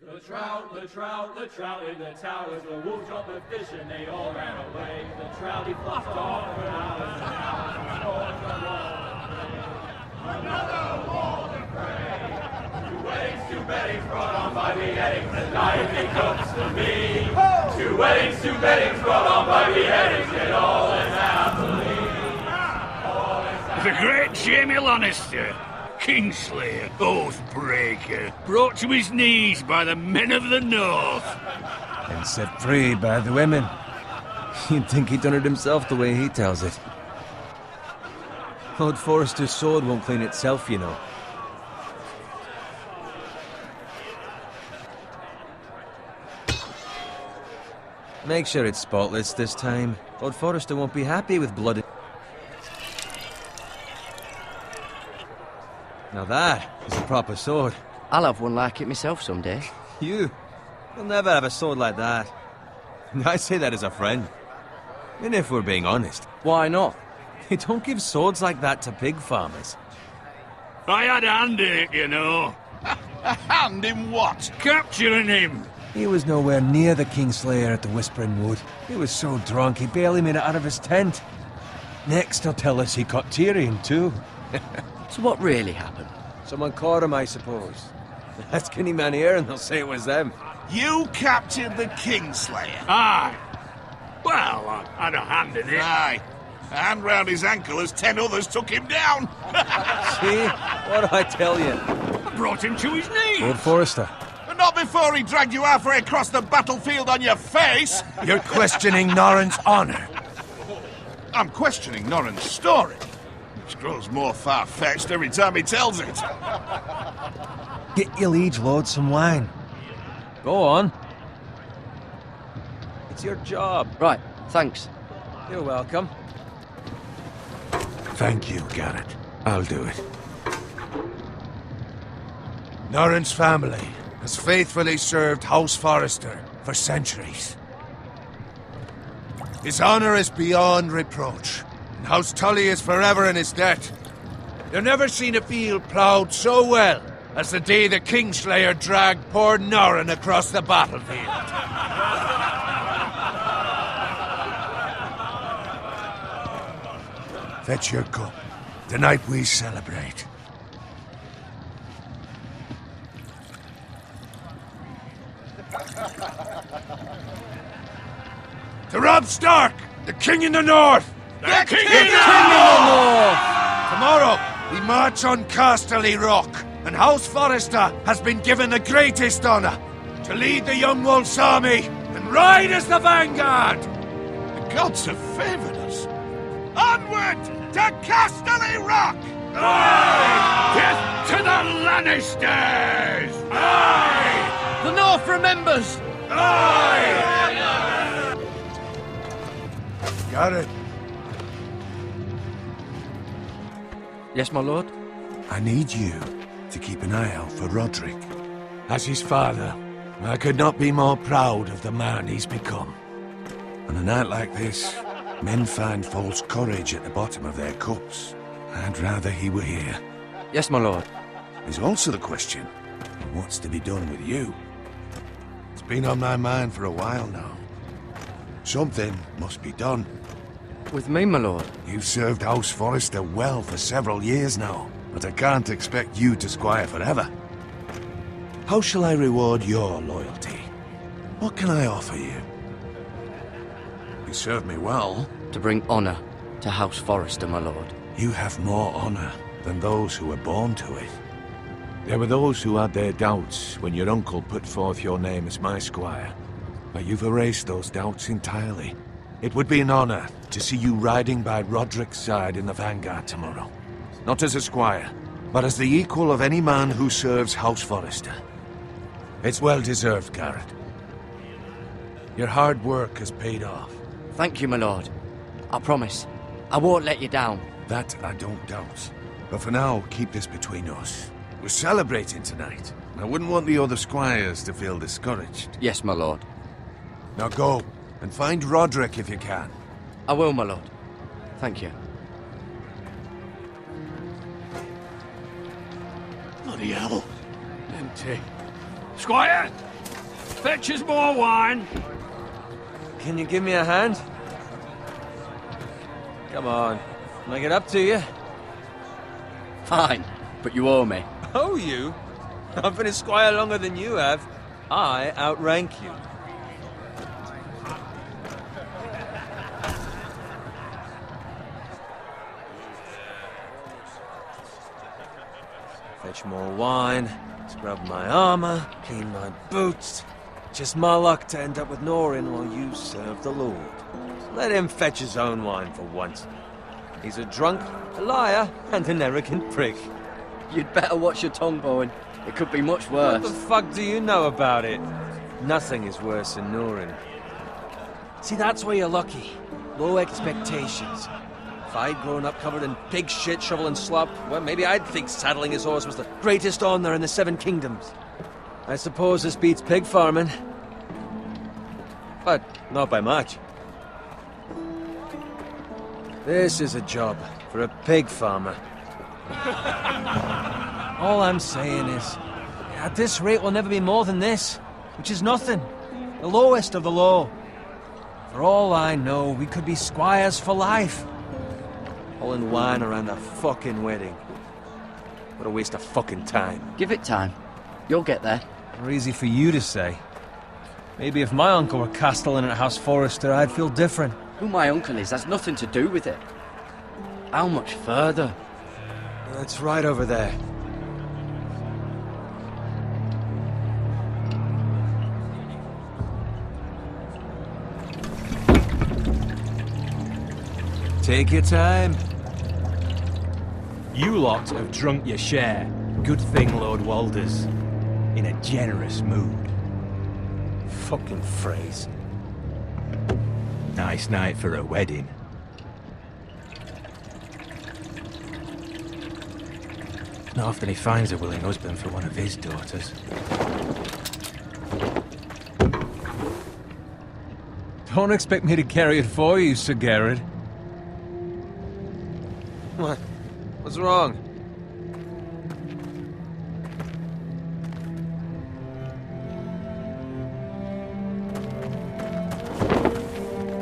The trout in the towers, the wolves dropped the fish and they all ran away. The trout he flopped off for hours and hours and storms the wall. Another wall to pray. Two weddings, two beddings brought on by beheadings, the knife he cooks to me. Two weddings brought on by beheadings, it all is happily. The great Jamie Lannister, Kingslayer, Oathbreaker, brought to his knees by the men of the North. And set free by the women. You'd think he'd done it himself the way he tells it. Lord Forrester's sword won't clean itself, you know. Make sure it's spotless this time. Lord Forrester won't be happy with blood. Now that is a proper sword. I'll have one like it myself someday. You'll never have a sword like that. I say that as a friend. And if we're being honest. Why not? You don't give swords like that to pig farmers. I had a hand in it, you know. A hand in what? Capturing him. He was nowhere near the Kingslayer at the Whispering Wood. He was so drunk he barely made it out of his tent. Next he'll tell us he caught Tyrion too. So what really happened? Someone caught him, I suppose. Ask any man here and they'll say it was them. You captured the Kingslayer? Aye. Well, I had a hand in it. Aye. A hand round his ankle as 10 others took him down. See? What do I tell you? I brought him to his knees. Lord Forrester. But not before he dragged you halfway across the battlefield on your face. You're questioning Norrin's honor. I'm questioning Norrin's story, which grows more far-fetched every time he tells it. Get your liege lord some wine. Go on. It's your job. Right, thanks. You're welcome. Thank you, Gared. I'll do it. Norrin's family has faithfully served House Forrester for centuries. His honor is beyond reproach, and House Tully is forever in his debt. You've never seen a field ploughed so well as the day the Kingslayer dragged poor Norrin across the battlefield. Fetch your cup. Tonight we celebrate. To Robb Stark, the King in the North! The King in the North! Tomorrow, we march on Casterly Rock, and House Forrester has been given the greatest honor to lead the Young Wolf's army and ride as the vanguard! The gods have favored us. Onward to Casterly Rock! Aye! Death to the Lannisters! Aye! The North remembers! Aye! Got it. Yes, my lord? I need you to keep an eye out for Roderick. As his father, I could not be more proud of the man he's become. On a night like this, men find false courage at the bottom of their cups. I'd rather he were here. Yes, my lord. There's also the question of what's to be done with you. It's been on my mind for a while now. Something must be done. With me, my lord? You've served House Forrester well for several years now, but I can't expect you to squire forever. How shall I reward your loyalty? What can I offer you? You served me well. To bring honor to House Forrester, my lord. You have more honor than those who were born to it. There were those who had their doubts when your uncle put forth your name as my squire. But you've erased those doubts entirely. It would be an honor to see you riding by Roderick's side in the vanguard tomorrow. Not as a squire, but as the equal of any man who serves House Forrester. It's well deserved, Gared. Your hard work has paid off. Thank you, my lord. I promise. I won't let you down. That I don't doubt. But for now, keep this between us. We're celebrating tonight. I wouldn't want the other squires to feel discouraged. Yes, my lord. Now go, and find Roderick if you can. I will, my lord. Thank you. Bloody hell. Empty. Squire! Fetch us more wine. Can you give me a hand? Come on. Can I get up to you? Fine, but you owe me. Oh, you? I've been a squire longer than you have. I outrank you. Fetch more wine, scrub my armor, clean my boots. Just my luck to end up with Norin while you serve the Lord. Let him fetch his own wine for once. He's a drunk, a liar, and an arrogant prick. You'd better watch your tongue, Bowen. It could be much worse. What the fuck do you know about it? Nothing is worse than Norin. See, that's where you're lucky. Low expectations. If I'd grown up covered in pig shit, shovel and slop, well, maybe I'd think saddling his horse was the greatest honor in the Seven Kingdoms. I suppose this beats pig farming. But not by much. This is a job for a pig farmer. All I'm saying is, at this rate we'll never be more than this, which is nothing. The lowest of the low. For all I know, we could be squires for life. Hauling wine around a fucking wedding. What a waste of fucking time. Give it time. You'll get there. Or easy for you to say. Maybe if my uncle were castellan at House Forrester, I'd feel different. Who my uncle is has nothing to do with it. How much further? That's right over there. Take your time. You lot have drunk your share. Good thing Lord Walder's in a generous mood. Fucking phrase. Nice night for a wedding. Not often he finds a willing husband for one of his daughters. Don't expect me to carry it for you, Sir Gared. What? What's wrong?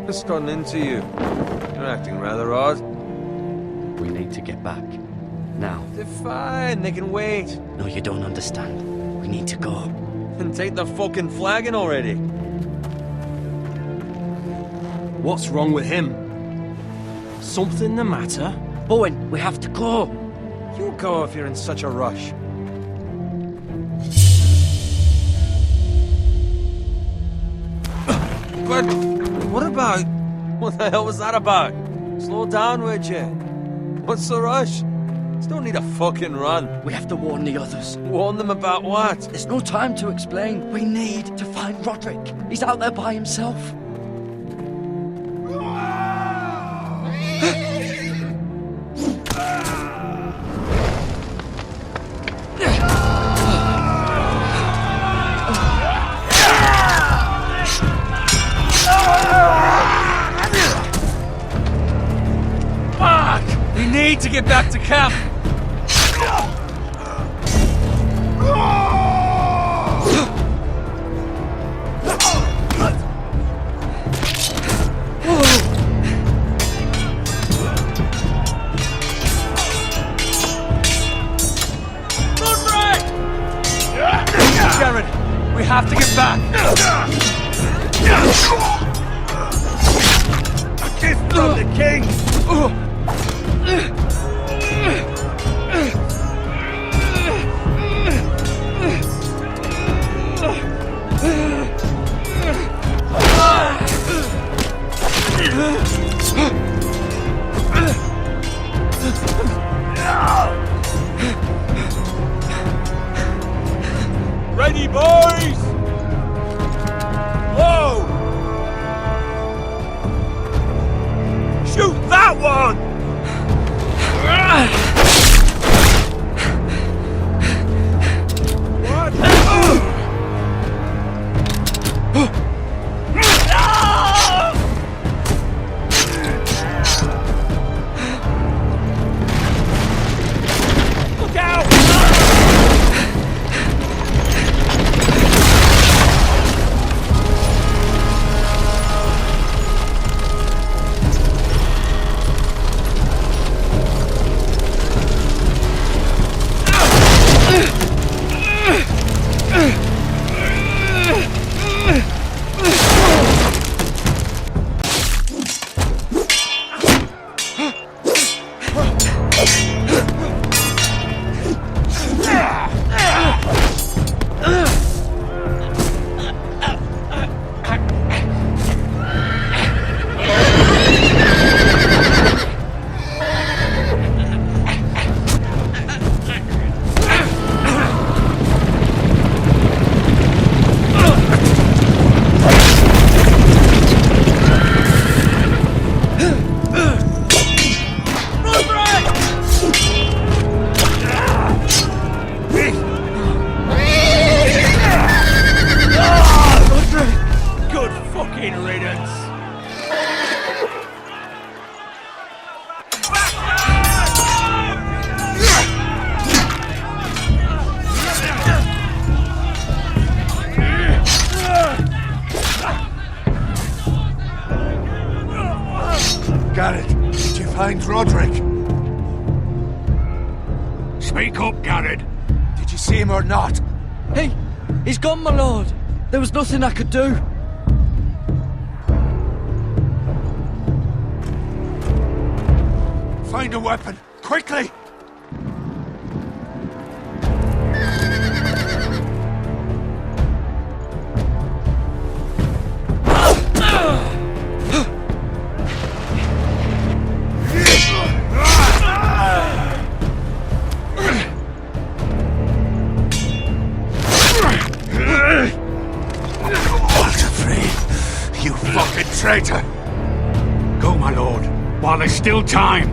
What's gotten into you? You're acting rather odd. We need to get back. Now. They're fine, they can wait. No, you don't understand. We need to go. And take the fucking flagon already. What's wrong with him? Something the matter? Bowen, we have to go. You go if you're in such a rush. But what about? What the hell was that about? Slow down, would you? What's the rush? Just don't need a fucking run. We have to warn the others. Warn them about what? There's no time to explain. We need to find Roderick. He's out there by himself. We need to get back to camp. Gared, we have to get back. A gift from the king! Ready, boys! Whoa! Shoot that one! Look out! him or not? He's gone, my lord. There was nothing I could do. Find a weapon, quickly! You fucking traitor! Go, my lord, while there's still time.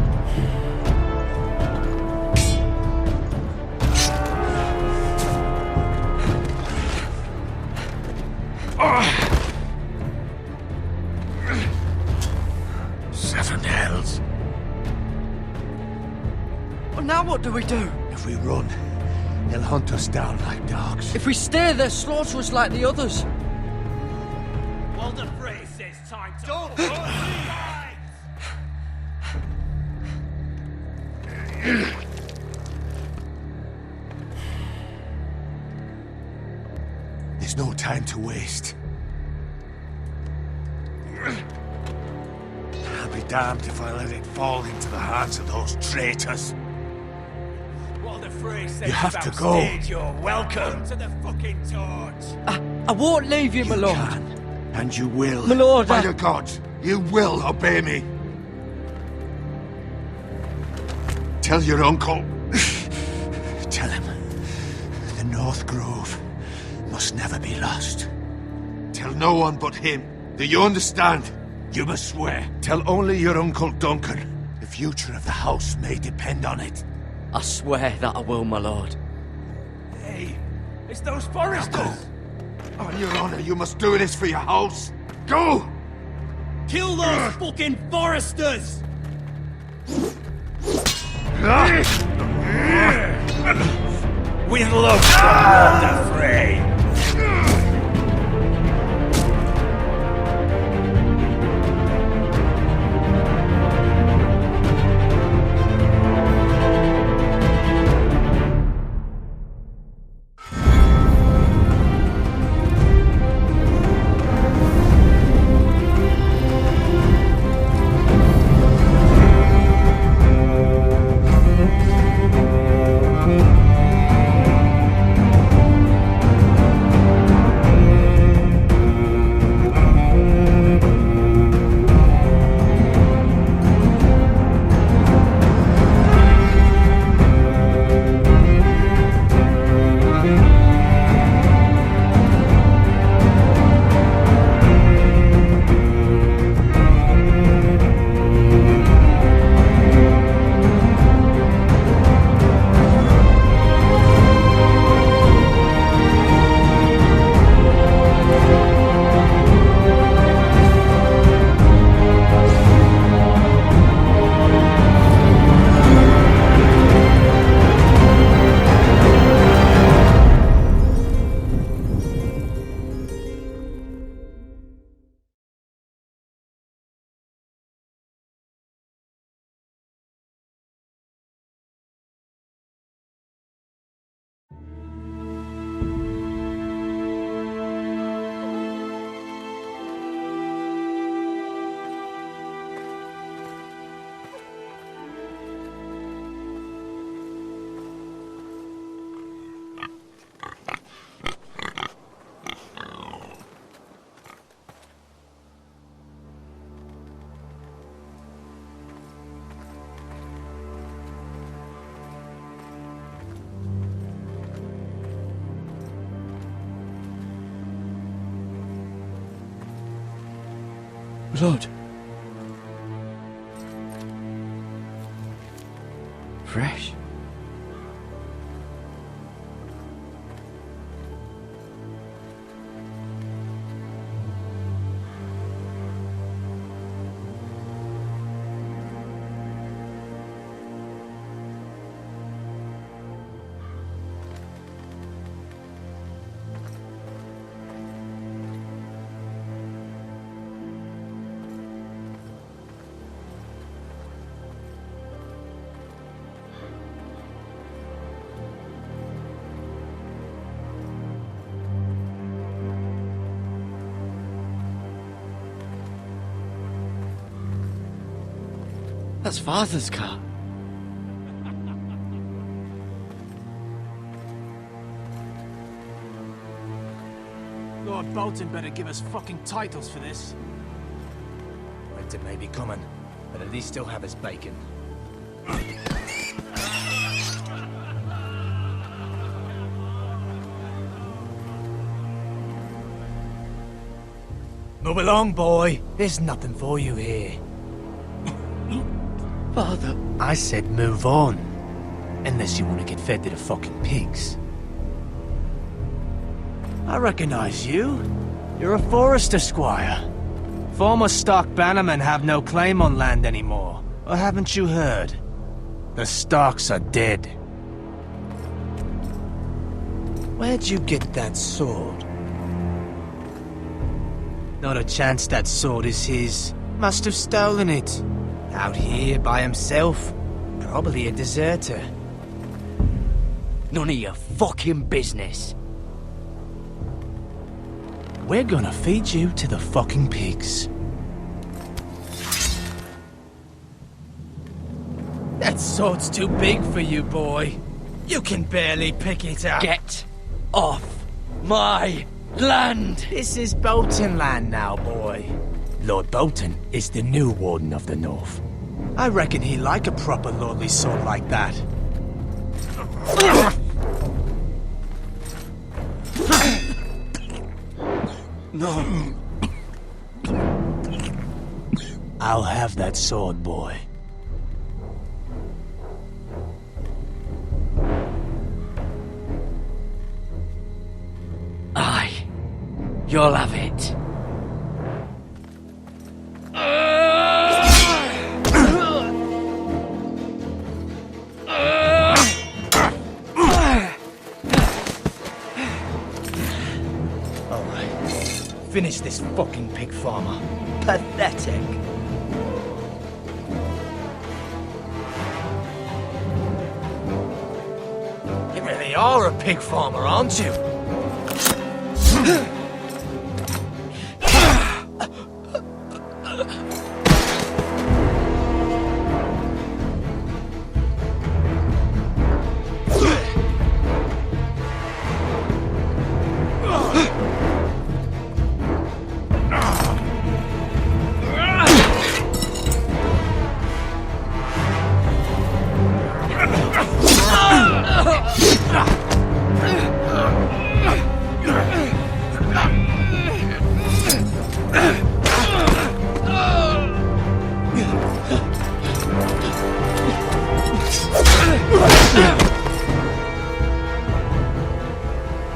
Seven hells. Well, now what do we do? If we run, they'll hunt us down like dogs. If we stay, they'll slaughter us like the others. Walder Frey says time to... Don't There's no time to waste. I'll be damned if I let it fall into the hands of those traitors. Walder Frey says You have to about go. stage, you're welcome to the fucking torch. I won't leave you, my You lord. can, and you will. My lord, By the gods, you will obey me. Tell your uncle. Tell him the North Grove must never be lost. Tell no one but him. Do you understand? You must swear. Tell only your Uncle Duncan. The future of the house may depend on it. I swear that I will, my lord. Hey, it's those foresters. On your honor, you must do this for your house. Go! Kill those fucking foresters! With love from Walder Frey. Blood. Fresh. That's Father's car. Lord Bolton better give us fucking titles for this. Winter may be coming, but at least he'll have his bacon. Move along, boy. There's nothing for you here. Father. I said move on. Unless you want to get fed to the fucking pigs. I recognize you. You're a Forester squire. Former Stark bannermen have no claim on land anymore. Or haven't you heard? The Starks are dead. Where'd you get that sword? Not a chance that sword is his. Must have stolen it. Out here by himself. Probably a deserter. None of your fucking business. We're gonna feed you to the fucking pigs. That sword's too big for you, boy. You can barely pick it up. Get off my land! This is Bolton land now, boy. Lord Bolton is the new Warden of the North. I reckon he like a proper lordly sword like that. No. I'll have that sword, boy. Aye. You'll have it. Finish this fucking pig farmer. Pathetic. You really are a pig farmer, aren't you?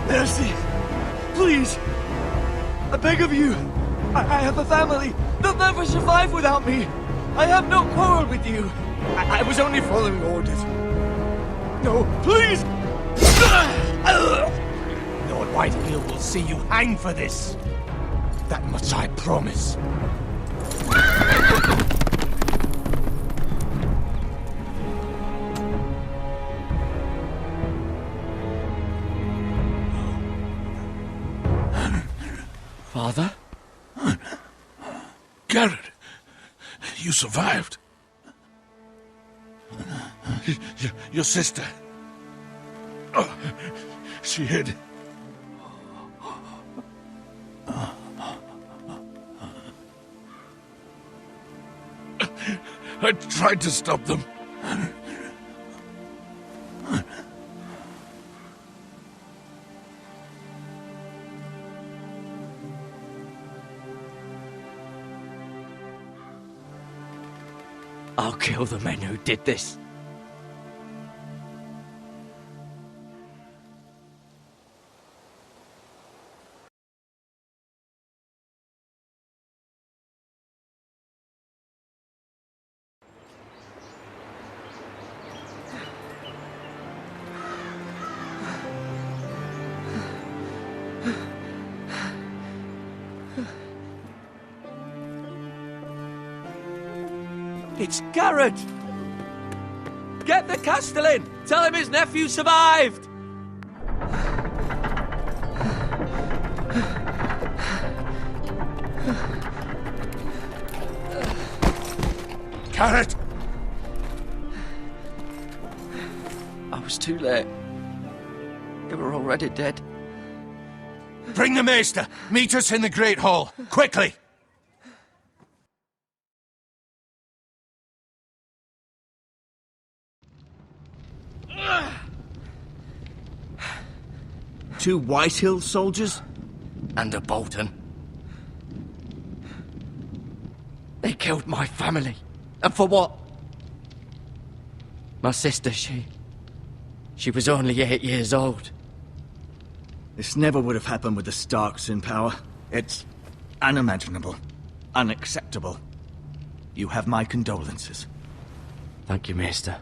Mercy! Please! I beg of you! I have a family! They'll never survive without me! I have no quarrel with you! I was only following orders. No, please! Lord Whitefield will see you hang for this. That much I promise. Father? Gared, you survived. Your sister. Oh, she hid. I tried to stop them. I'll kill the men who did this. It's Gared! Get the Castellan! Tell him his nephew survived! Gared! too late. They were already dead. Bring the maester! Meet us in the Great Hall, quickly! Two Whitehill soldiers? And a Bolton. They killed my family. And for what? My sister, she was only 8 years old. This never would have happened with the Starks in power. It's unimaginable. Unacceptable. You have my condolences. Thank you, Maester.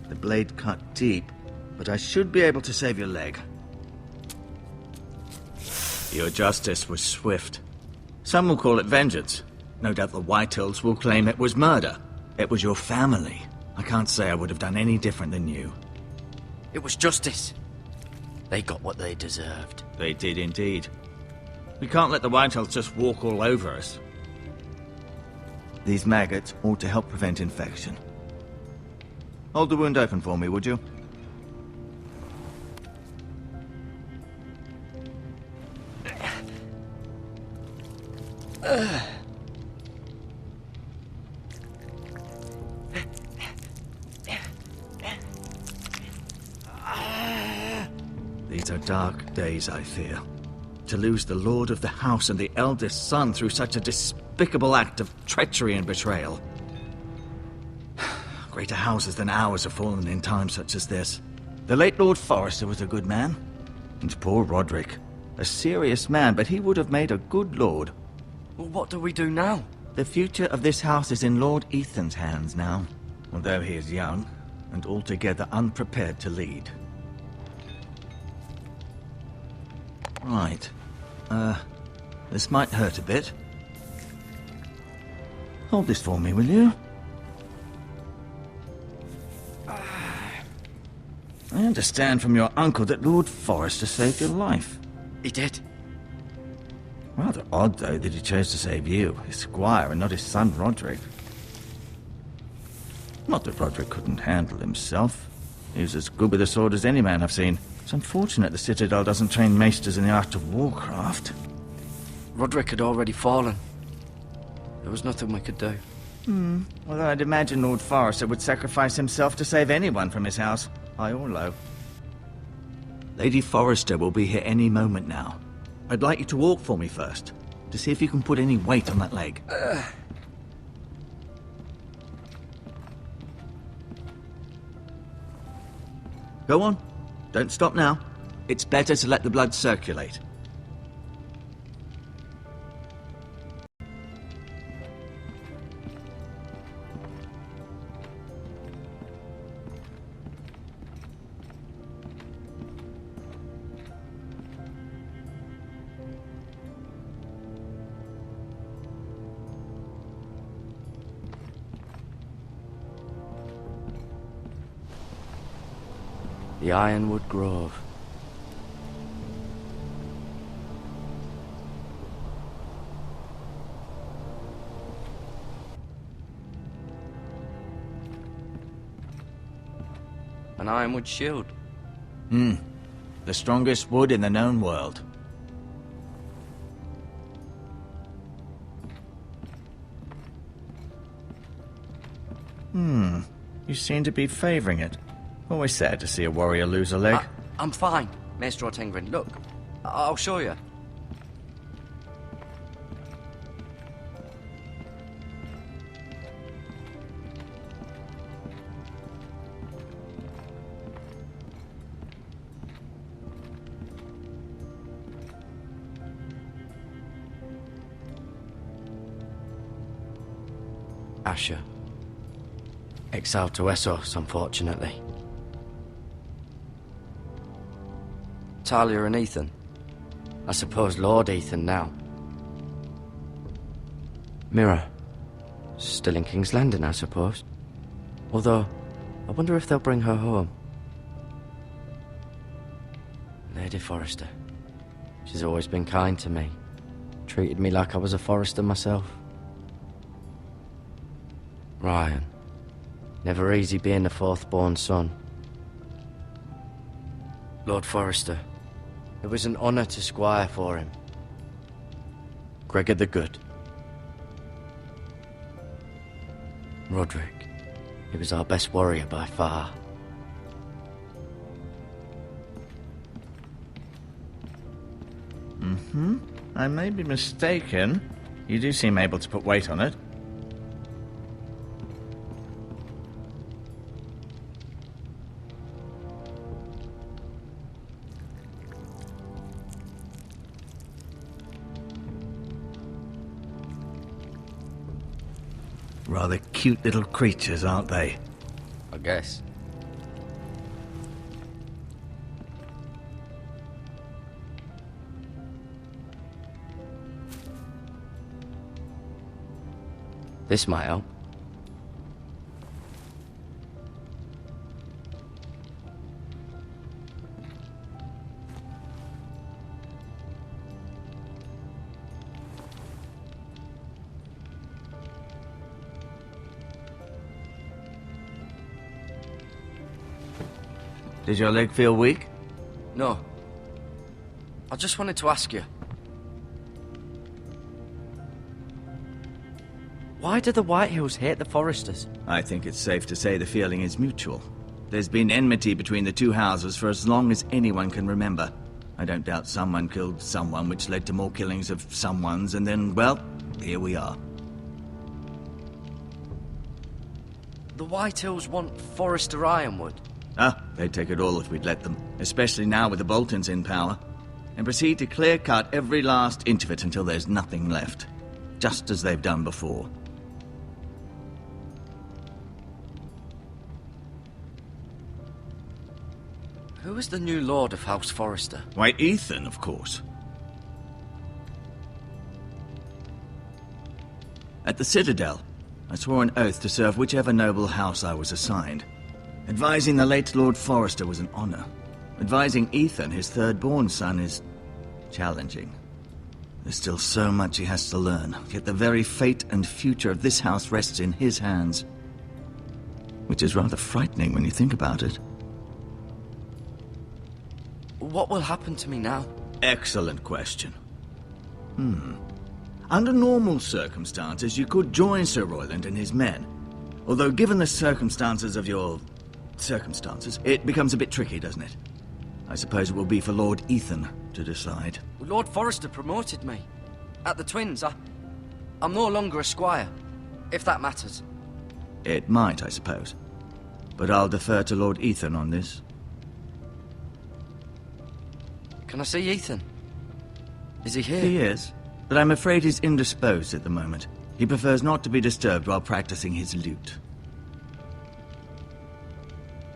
The blade cut deep, but I should be able to save your leg. Your justice was swift. Some will call it vengeance. No doubt the Whitehills will claim it was murder. It was your family. I can't say I would have done any different than you. It was justice. They got what they deserved. They did indeed. We can't let the Whitehills just walk all over us. These maggots ought to help prevent infection. Hold the wound open for me, would you? These are dark days, I fear. To lose the lord of the house and the eldest son through such a despicable act of treachery and betrayal. Greater houses than ours have fallen in times such as this. The late Lord Forrester was a good man. And poor Roderick. A serious man, but he would have made a good lord. Well, what do we do now? The future of this house is in Lord Ethan's hands now. Although he is young, and altogether unprepared to lead. Right. This might hurt a bit. Hold this for me, will you? I understand from your uncle that Lord Forrester saved your life. He did. Rather odd, though, that he chose to save you, his squire, and not his son Roderick. Not that Roderick couldn't handle himself. He was as good with a sword as any man I've seen. It's unfortunate the Citadel doesn't train maesters in the art of warcraft. Roderick had already fallen. There was nothing we could do. Although I'd imagine Lord Forrester would sacrifice himself to save anyone from his house, high or low. Lady Forrester will be here any moment now. I'd like you to walk for me first, to see if you can put any weight on that leg. Go on. Don't stop now. It's better to let the blood circulate. The Ironwood Grove. An ironwood shield. The strongest wood in the known world. You seem to be favoring it. Always sad to see a warrior lose a leg. I'm fine, Maester Ortengrin. Look, I'll show you. Asher. Exiled to Essos, unfortunately. Talia and Ethan. I suppose Lord Ethan now. Mira. Still in King's Landing, I suppose. Although, I wonder if they'll bring her home. Lady Forrester. She's always been kind to me. Treated me like I was a Forrester myself. Ryan. Never easy being the fourth-born son. Lord Forrester, it was an honor to squire for him. Gregor the Good. Roderick, he was our best warrior by far. I may be mistaken. You do seem able to put weight on it. Rather cute little creatures, aren't they? I guess. This might help. Does your leg feel weak? No. I just wanted to ask you. Why do the Whitehills hate the Forresters? I think it's safe to say the feeling is mutual. There's been enmity between the two houses for as long as anyone can remember. I don't doubt someone killed someone, which led to more killings of someones, and then, well, here we are. The Whitehills want Forrester Ironwood. Ah, they'd take it all if we'd let them, especially now with the Boltons in power, and proceed to clear-cut every last inch of it until there's nothing left, just as they've done before. Who is the new Lord of House Forrester? Why, Ethan, of course. At the Citadel, I swore an oath to serve whichever noble house I was assigned. Advising the late Lord Forrester was an honor. Advising Ethan, his third-born son, is challenging. There's still so much he has to learn, yet the very fate and future of this house rests in his hands. Which is rather frightening when you think about it. What will happen to me now? Excellent question. Under normal circumstances, you could join Sir Royland and his men. Although given the circumstances of your circumstances, it becomes a bit tricky, doesn't it? I suppose it will be for Lord Ethan to decide. Lord Forrester promoted me. At the Twins, I'm no longer a squire, if that matters. It might, I suppose. But I'll defer to Lord Ethan on this. Can I see Ethan? Is he here? He is, but I'm afraid he's indisposed at the moment. He prefers not to be disturbed while practicing his lute.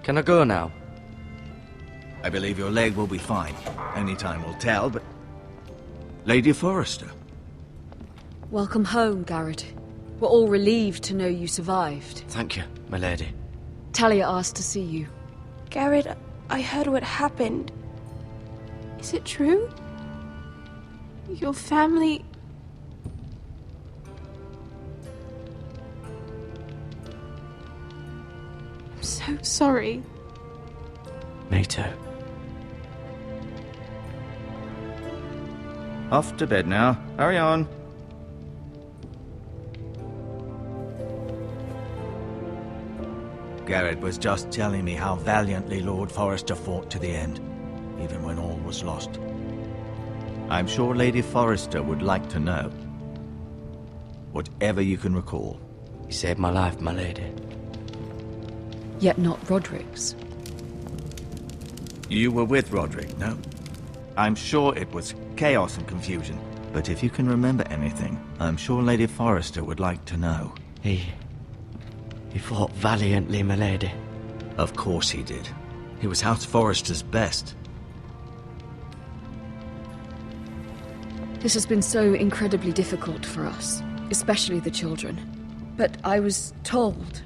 Can I go now? I believe your leg will be fine. Only time will tell, but... Lady Forrester. Welcome home, Gared. We're all relieved to know you survived. Thank you, my lady. Talia asked to see you. Gared, I heard what happened. Is it true? Your family... I'm so sorry. Me too. Off to bed now. Hurry on. Gared was just telling me how valiantly Lord Forrester fought to the end, even when all was lost. I'm sure Lady Forrester would like to know. Whatever you can recall. You saved my life, my lady. Yet not Roderick's. You were with Roderick, no? I'm sure it was chaos and confusion. But if you can remember anything, I'm sure Lady Forrester would like to know. He fought valiantly, my lady. Of course he did. He was House Forrester's best. This has been so incredibly difficult for us, especially the children. But I was told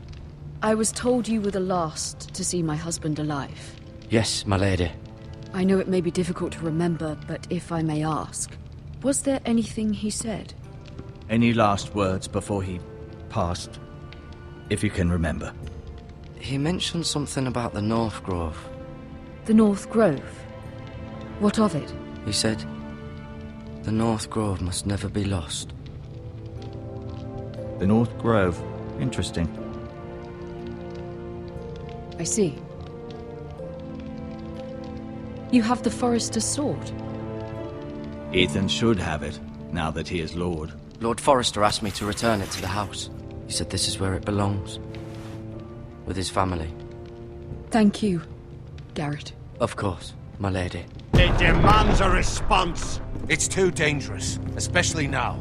you were the last to see my husband alive. Yes, my lady. I know it may be difficult to remember, but if I may ask, was there anything he said? Any last words before he passed? if you can remember. He mentioned something about the North Grove. The North Grove? What of it? He said, the North Grove must never be lost. The North Grove. Interesting. I see. You have the Forester's sword. Ethan should have it, now that he is Lord. Lord Forrester asked me to return it to the house. He said this is where it belongs. With his family. Thank you, Gared. Of course, my lady. It demands a response. It's too dangerous, especially now.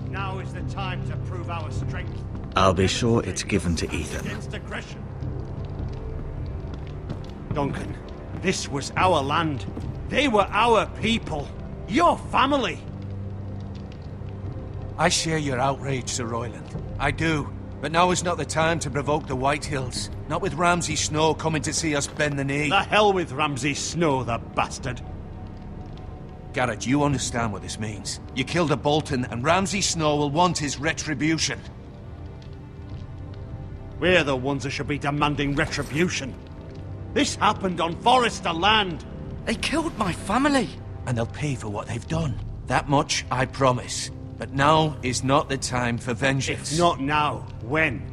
Now is the time to prove our strength. I'll be sure it's given to Ethan. Against aggression. Duncan, this was our land. They were our people. Your family. I share your outrage, Sir Royland. I do. But now is not the time to provoke the Whitehills. Not with Ramsay Snow coming to see us bend the knee. The hell with Ramsay Snow, the bastard. Gared, you understand what this means. You killed a Bolton, and Ramsay Snow will want his retribution. We're the ones that should be demanding retribution. This happened on Forester land. They killed my family. And they'll pay for what they've done. That much, I promise. But now is not the time for vengeance. If not now, when?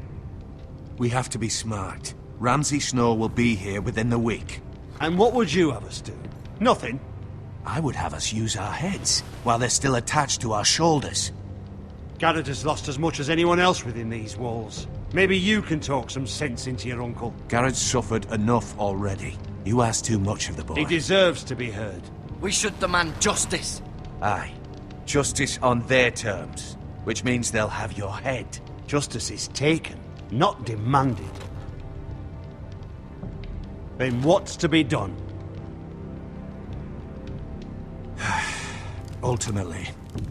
We have to be smart. Ramsay Snow will be here within the week. And what would you have us do? Nothing? I would have us use our heads, while they're still attached to our shoulders. Gared has lost as much as anyone else within these walls. Maybe you can talk some sense into your uncle. Gared's suffered enough already. You ask too much of the boy. He deserves to be heard. We should demand justice. Aye. Justice on their terms, which means they'll have your head. Justice is taken, not demanded. Then what's to be done? Ultimately,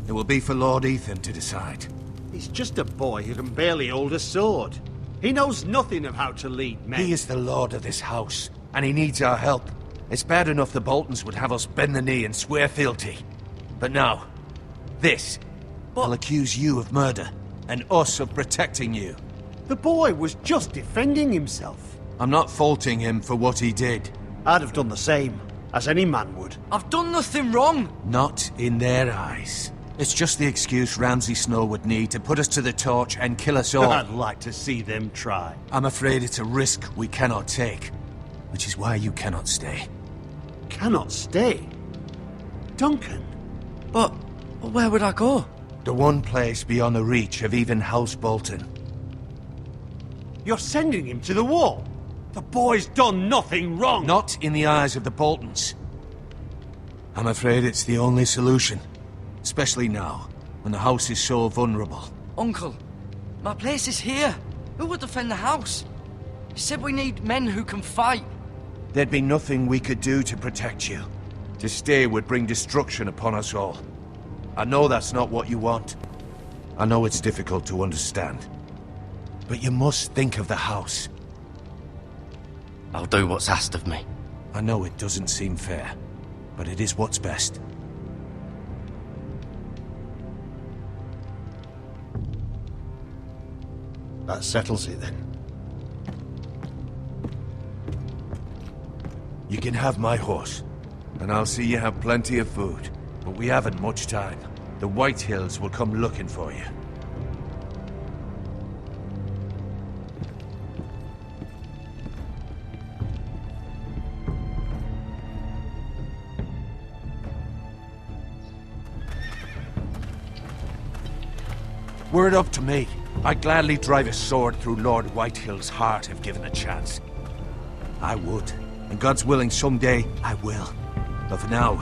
it will be for Lord Ethan to decide. He's just a boy who can barely hold a sword. He knows nothing of how to lead men. He is the lord of this house, and he needs our help. It's bad enough the Boltons would have us bend the knee and swear fealty. But now, this will accuse you of murder, and us of protecting you. The boy was just defending himself. I'm not faulting him for what he did. I'd have done the same, as any man would. I've done nothing wrong. Not in their eyes. It's just the excuse Ramsay Snow would need to put us to the torch and kill us all. I'd like to see them try. I'm afraid it's a risk we cannot take, which is why you cannot stay. Cannot stay? Duncan? But where would I go? The one place beyond the reach of even House Bolton. You're sending him to the wall? The boy's done nothing wrong! Not in the eyes of the Boltons. I'm afraid it's the only solution. Especially now, when the house is so vulnerable. Uncle, my place is here. Who would defend the house? You said we need men who can fight. There'd be nothing we could do to protect you. To stay would bring destruction upon us all. I know that's not what you want. I know it's difficult to understand. But you must think of the house. I'll do what's asked of me. I know it doesn't seem fair, but it is what's best. That settles it then. You can have my horse, and I'll see you have plenty of food. But we haven't much time. The Whitehills will come looking for you. Were it up to me, I'd gladly drive a sword through Lord Whitehill's heart if given a chance. I would, and God's willing someday I will. But for now,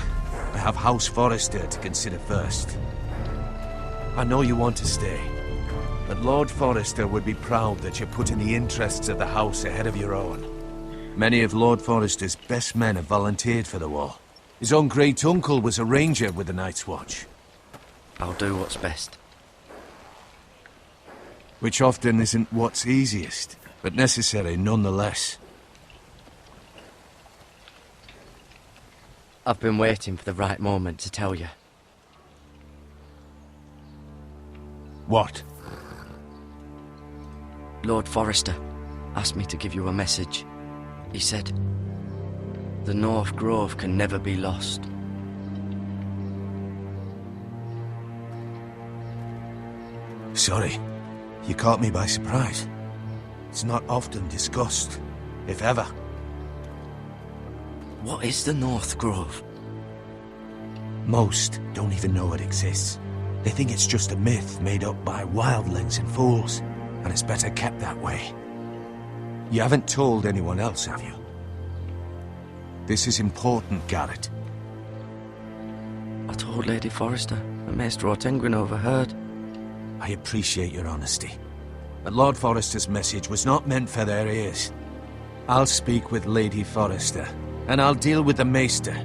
I have House Forester to consider first. I know you want to stay, but Lord Forester would be proud that you're putting the interests of the house ahead of your own. Many of Lord Forester's best men have volunteered for the war. His own great-uncle was a ranger with the Night's Watch. I'll do what's best. Which often isn't what's easiest, but necessary nonetheless. I've been waiting for the right moment to tell you. What? Lord Forrester asked me to give you a message. He said, the North Grove can never be lost. Sorry, you caught me by surprise. It's not often discussed, if ever. What is the North Grove? Most don't even know it exists. They think it's just a myth made up by wildlings and fools, and it's better kept that way. You haven't told anyone else, have you? This is important, Gared. I told Lady Forrester, and Maester Ortengryn overheard. I appreciate your honesty, but Lord Forrester's message was not meant for their ears. I'll speak with Lady Forrester, and I'll deal with the Maester.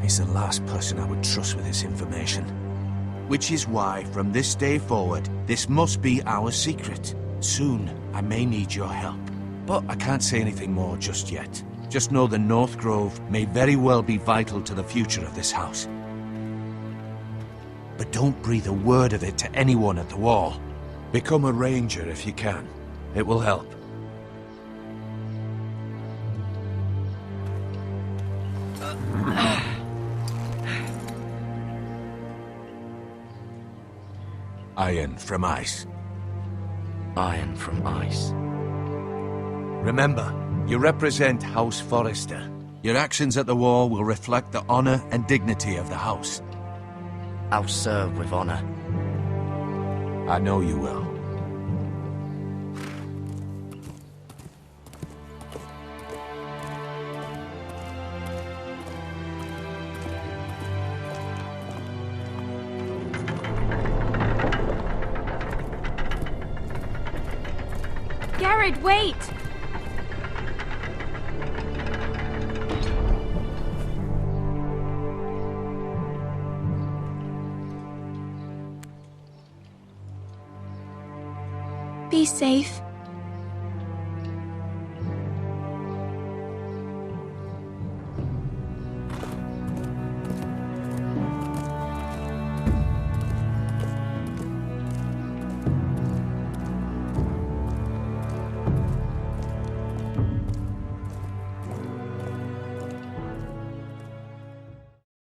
He's the last person I would trust with this information. Which is why, from this day forward, this must be our secret. Soon, I may need your help. But I can't say anything more just yet. Just know the North Grove may very well be vital to the future of this house. But don't breathe a word of it to anyone at the Wall. Become a ranger if you can. It will help. Iron from ice. Iron from ice. Remember, you represent House Forrester. Your actions at the Wall will reflect the honor and dignity of the house. I'll serve with honor. I know you will. Gared, wait! Be safe.